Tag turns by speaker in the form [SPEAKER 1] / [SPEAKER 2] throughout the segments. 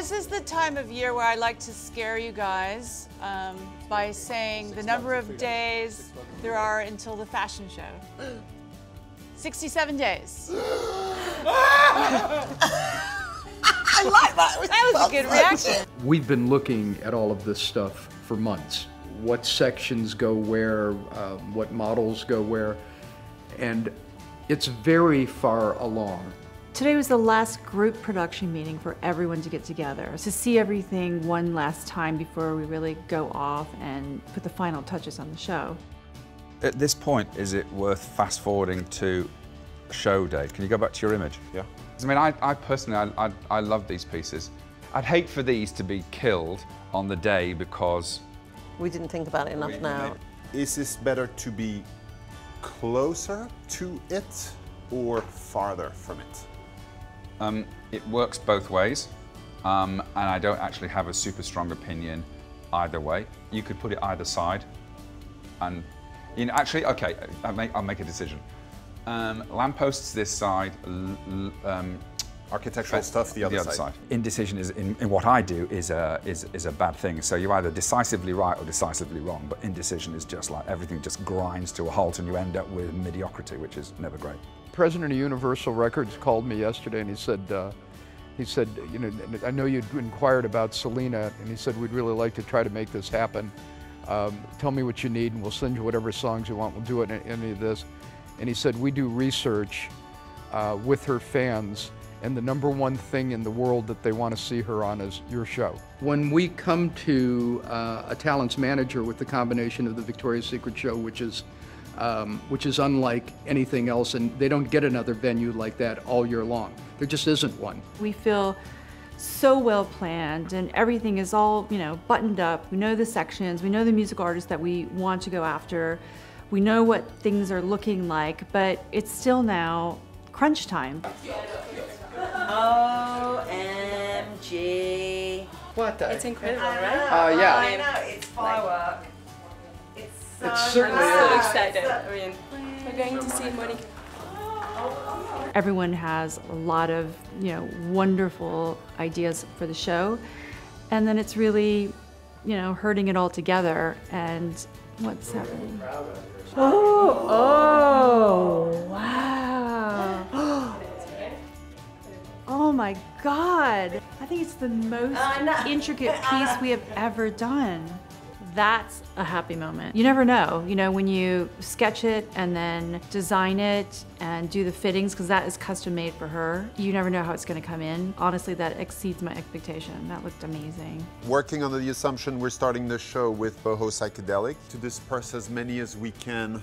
[SPEAKER 1] This is the time of year where I like to scare you guys by saying the number of days there are until the fashion show. 67 days.
[SPEAKER 2] I like that.
[SPEAKER 1] That was a good reaction.
[SPEAKER 3] We've been looking at all of this stuff for months. What sections go where, what models go where, and it's very far along.
[SPEAKER 4] Today was the last group production meeting for everyone to get together, to see everything one last time before we really go off and put the final touches on the show.
[SPEAKER 5] At this point, is it worth fast forwarding to show day? Can you go back to your image?
[SPEAKER 6] Yeah.
[SPEAKER 5] I mean, I personally, I love these pieces. I'd hate for these to be killed on the day because...
[SPEAKER 2] We didn't think about it enough now.
[SPEAKER 6] Is this better to be closer to it or farther from it?
[SPEAKER 5] It works both ways, and I don't actually have a super strong opinion either way. You could put it either side, and you know, actually, okay, I'll make a decision. Lampposts this side,
[SPEAKER 6] Architectural stuff the other side.
[SPEAKER 5] Indecision is in what I do is a bad thing. So you're either decisively right or decisively wrong. But indecision is just like everything just grinds to a halt, and you end up with mediocrity, which is never great.
[SPEAKER 3] President of Universal Records called me yesterday and he said, you know, I know you'd inquired about Selena, and he said, we'd really like to try to make this happen. Tell me what you need and we'll send you whatever songs you want. We'll do it in any of this. And he said, we do research with her fans, and the #1 thing in the world that they want to see her on is your show. When we come to a talents manager with the combination of the Victoria's Secret show, which is unlike anything else, and they don't get another venue like that all year long. There just isn't one.
[SPEAKER 4] We feel so well planned, and everything is all, you know, buttoned up. We know the sections, we know the music artists that we want to go after. We know what things are looking like, but it's still now crunch time.
[SPEAKER 2] OMG.
[SPEAKER 3] What the?
[SPEAKER 7] It's incredible, right?
[SPEAKER 3] Yeah.
[SPEAKER 2] I know, it's firework. It's so
[SPEAKER 3] It's certainly
[SPEAKER 7] I'm so
[SPEAKER 3] is.
[SPEAKER 7] excited. I mean, we're going to see Monica.
[SPEAKER 4] Everyone has a lot of, you know, wonderful ideas for the show, and then it's really, you know, herding it all together. And what's happening? Oh, wow. Oh my God. I think it's the most intricate piece we have ever done. That's a happy moment. You never know, when you sketch it and then design it and do the fittings, because that is custom made for her. You never know how it's gonna come in. Honestly, that exceeds my expectation. That looked amazing.
[SPEAKER 6] Working under the assumption we're starting the show with boho psychedelic to disperse as many as we can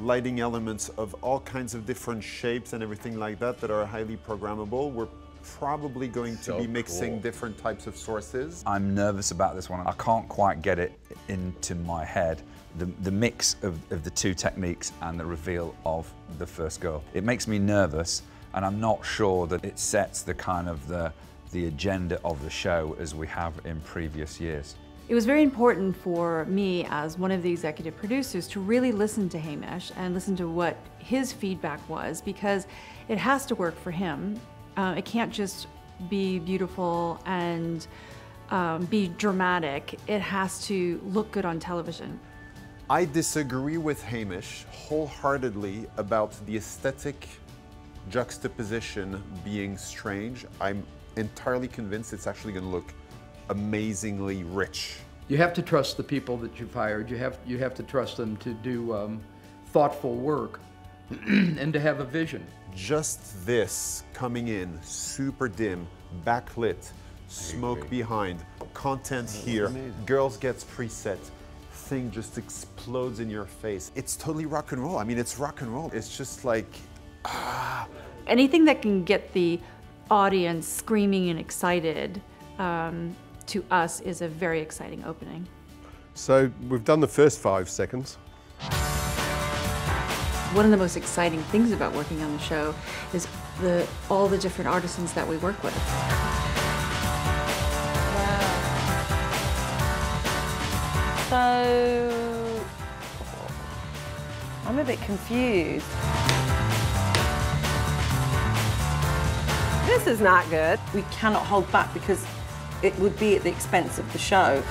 [SPEAKER 6] lighting elements of all kinds of different shapes and everything like that that are highly programmable. We're probably going to be mixing different types of sources.
[SPEAKER 5] I'm nervous about this one. I can't quite get it into my head. The mix of the two techniques and the reveal of the first girl. It makes me nervous, and I'm not sure that it sets the kind of the agenda of the show as we have in previous years.
[SPEAKER 4] It was very important for me as one of the executive producers to really listen to Hamish and listen to what his feedback was, because it has to work for him. It can't just be beautiful and be dramatic. It has to look good on television.
[SPEAKER 6] I disagree with Hamish wholeheartedly about the aesthetic juxtaposition being strange. I'm entirely convinced it's actually going to look amazingly rich.
[SPEAKER 3] You have to trust the people that you've hired. You have to trust them to do thoughtful work and to have a vision.
[SPEAKER 6] Just this coming in, super dim, backlit, smoke behind, content here, girls gets preset, thing just explodes in your face. It's totally rock and roll. I mean, it's rock and roll. It's just like,
[SPEAKER 4] Anything that can get the audience screaming and excited to us is a very exciting opening.
[SPEAKER 8] So we've done the first 5 seconds.
[SPEAKER 4] One of the most exciting things about working on the show is all the different artisans that we work with.
[SPEAKER 2] Wow. So, I'm a bit confused. This is not good. We cannot hold back because it would be at the expense of the show.